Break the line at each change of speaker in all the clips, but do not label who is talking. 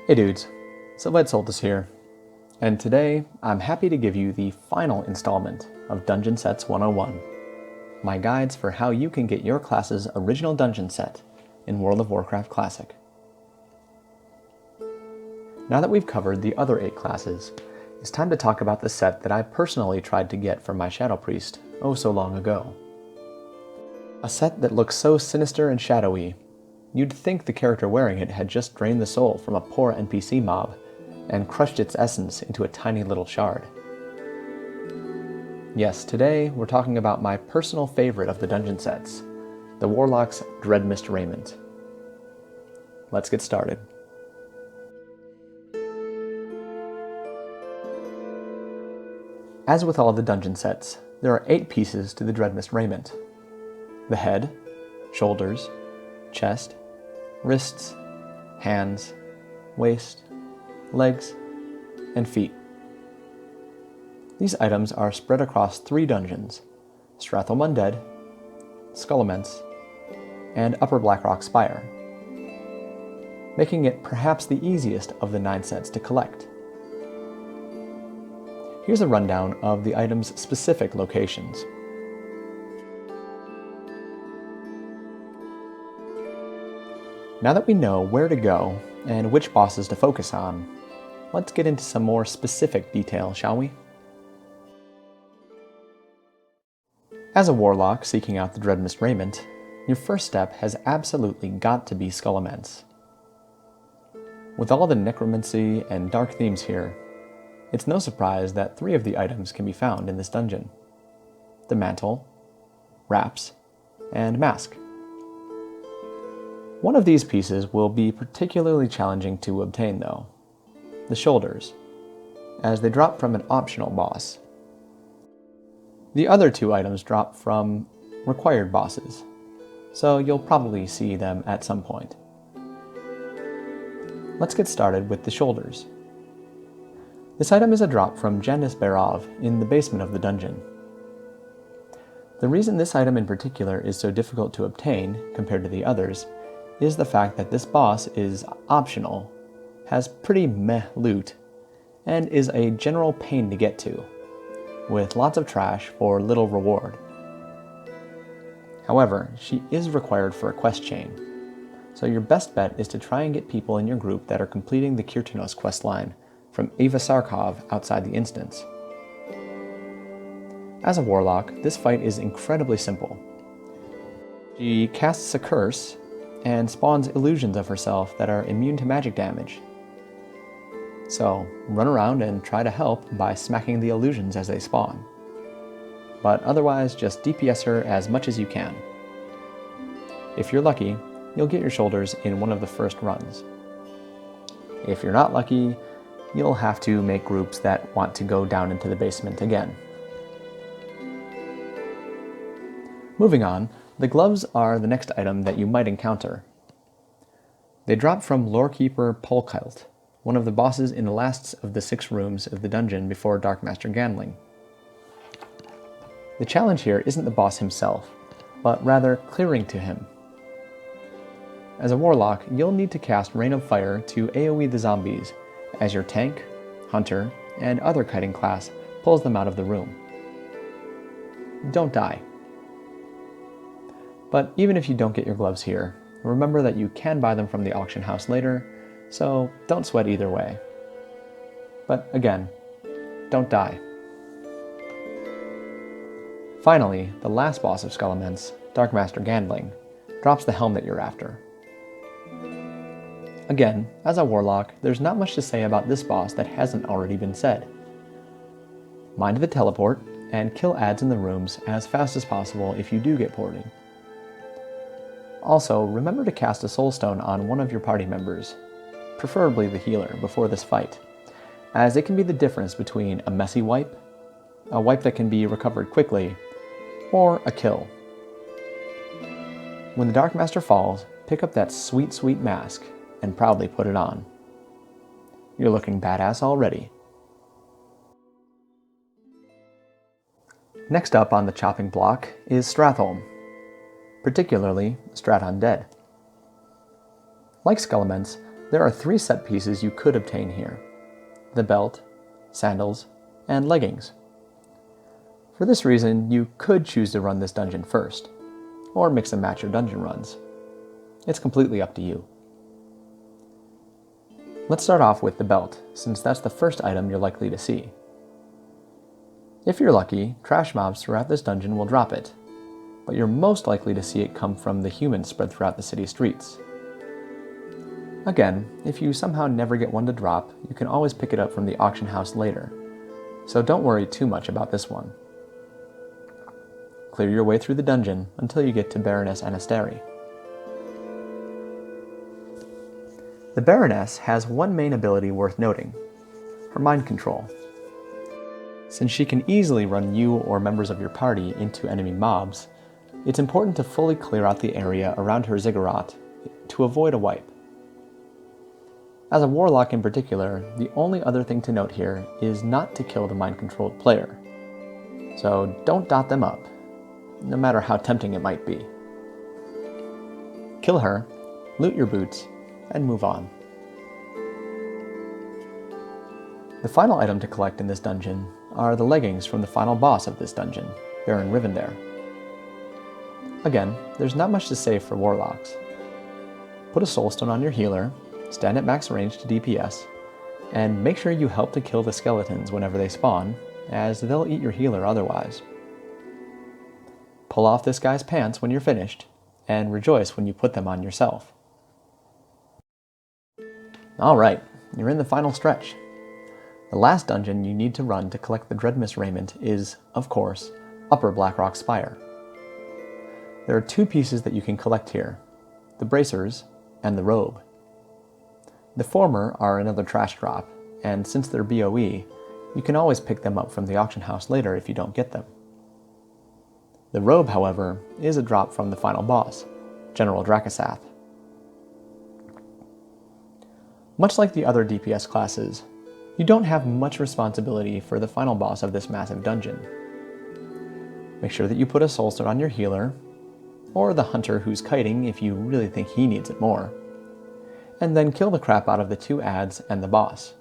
Hey dudes, Silvite Soltis here, and today I'm happy to give you the final installment of Dungeon Sets 101, my guides for how you can get your class's original dungeon set in World of Warcraft Classic. Now that we've covered the other 8 classes, it's time to talk about the set that I personally tried to get for my Shadow Priest oh so long ago. A set that looks so sinister and shadowy, you'd think the character wearing it had just drained the soul from a poor NPC mob and crushed its essence into a tiny little shard. Yes, today we're talking about my personal favorite of the dungeon sets, the Warlock's Dreadmist Raiment. Let's get started. As with all the dungeon sets, there are 8 pieces to the Dreadmist Raiment: the head, shoulders, chest, wrists, hands, waist, legs, and feet. These items are spread across 3 dungeons: Stratholme Undead, Skullamente, and Upper Blackrock Spire, making it perhaps the easiest of the 9 sets to collect. Here's a rundown of the items' specific locations. Now that we know where to go and which bosses to focus on, let's get into some more specific detail, shall we? As a warlock seeking out the Dreadmist Raiment, your first step has absolutely got to be Skullamente. With all the necromancy and dark themes here, it's no surprise that 3 of the items can be found in this dungeon: the mantle, wraps, and mask. One of these pieces will be particularly challenging to obtain though: the shoulders, as they drop from an optional boss. The other 2 items drop from required bosses, so you'll probably see them at some point. Let's get started with the shoulders. This item is a drop from Janis Barov in the basement of the dungeon. The reason this item in particular is so difficult to obtain compared to the others is the fact that this boss is optional, has pretty meh loot, and is a general pain to get to, with lots of trash for little reward. However, she is required for a quest chain, so your best bet is to try and get people in your group that are completing the Kirtanos questline from Eva Sarkov outside the instance. As a warlock, this fight is incredibly simple. She casts a curse and spawns illusions of herself that are immune to magic damage. So, run around and try to help by smacking the illusions as they spawn. But otherwise, just DPS her as much as you can. If you're lucky, you'll get your shoulders in one of the first runs. If you're not lucky, you'll have to make groups that want to go down into the basement again. Moving on, the gloves are the next item that you might encounter. They drop from Lorekeeper Polkelt, one of the bosses in the last of the 6 rooms of the dungeon before Darkmaster Ganling. The challenge here isn't the boss himself, but rather clearing to him. As a warlock, you'll need to cast Rain of Fire to AoE the zombies, as your tank, hunter, and other kiting class pulls them out of the room. Don't die. But even if you don't get your gloves here, remember that you can buy them from the auction house later, so don't sweat either way. But again, don't die. Finally, the last boss of Skullamente, Darkmaster Ganling, drops the helm that you're after. Again, as a warlock, there's not much to say about this boss that hasn't already been said. Mind the teleport, and kill ads in the rooms as fast as possible if you do get ported. Also, remember to cast a soul stone on one of your party members, preferably the healer, before this fight, as it can be the difference between a messy wipe, a wipe that can be recovered quickly, or a kill. When the Darkmaster falls, pick up that sweet, sweet mask and proudly put it on. You're looking badass already. Next up on the chopping block is Stratholme, particularly Strat Undead. Like Skullamente, there are 3 set pieces you could obtain here: the belt, sandals, and leggings. For this reason, you could choose to run this dungeon first, or mix and match your dungeon runs. It's completely up to you. Let's start off with the belt, since that's the first item you're likely to see. If you're lucky, trash mobs throughout this dungeon will drop it, but you're most likely to see it come from the humans spread throughout the city streets. Again, if you somehow never get one to drop, you can always pick it up from the auction house later, so don't worry too much about this one. Clear your way through the dungeon until you get to Baroness Anasteri. The Baroness has one main ability worth noting: her mind control. Since she can easily run you or members of your party into enemy mobs, it's important to fully clear out the area around her ziggurat to avoid a wipe. As a warlock in particular, the only other thing to note here is not to kill the mind-controlled player. So don't dot them up, no matter how tempting it might be. Kill her, loot your boots, and move on. The final item to collect in this dungeon are the leggings from the final boss of this dungeon, Baron Rivendare. Again, there's not much to say for warlocks. Put a soulstone on your healer, stand at max range to DPS, and make sure you help to kill the skeletons whenever they spawn, as they'll eat your healer otherwise. Pull off this guy's pants when you're finished, and rejoice when you put them on yourself. Alright, you're in the final stretch. The last dungeon you need to run to collect the Dreadmist Raiment is, of course, Upper Blackrock Spire. There are 2 pieces that you can collect here: the bracers and the robe. The former are another trash drop, and since they're BOE, you can always pick them up from the auction house later if you don't get them. The robe, however, is a drop from the final boss, General Dracasath. Much like the other DPS classes, you don't have much responsibility for the final boss of this massive dungeon. Make sure that you put a soulstone on your healer, or the hunter who's kiting if you really think he needs it more, and then kill the crap out of the 2 adds and the boss.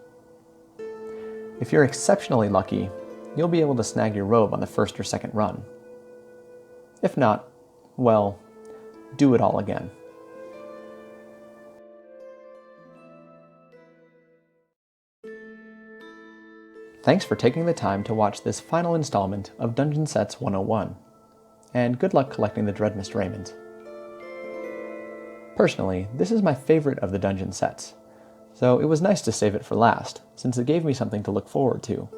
If you're exceptionally lucky, you'll be able to snag your robe on the first or second run. If not, well, do it all again. Thanks for taking the time to watch this final installment of Dungeon Sets 101, and good luck collecting the Dreadmist Raiment. Personally, this is my favorite of the dungeon sets, so it was nice to save it for last, since it gave me something to look forward to.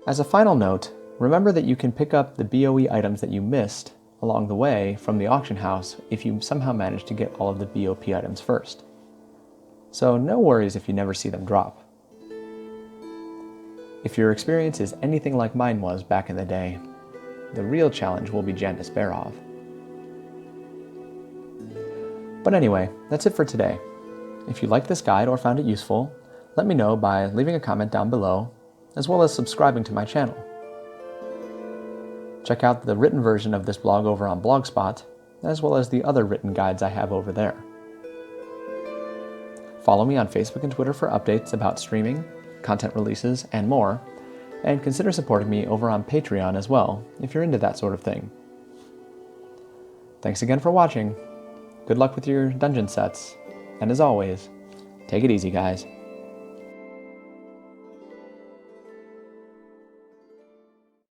As a final note, remember that you can pick up the BOE items that you missed along the way from the auction house if you somehow manage to get all of the BOP items first. So no worries if you never see them drop. If your experience is anything like mine was back in the day, the real challenge will be Jandis Barov. But anyway, that's it for today. If you liked this guide or found it useful, let me know by leaving a comment down below, as well as subscribing to my channel. Check out the written version of this blog over on Blogspot, as well as the other written guides I have over there. Follow me on Facebook and Twitter for updates about streaming, content releases, and more, and consider supporting me over on Patreon as well, if you're into that sort of thing. Thanks again for watching, good luck with your dungeon sets, and as always, take it easy guys.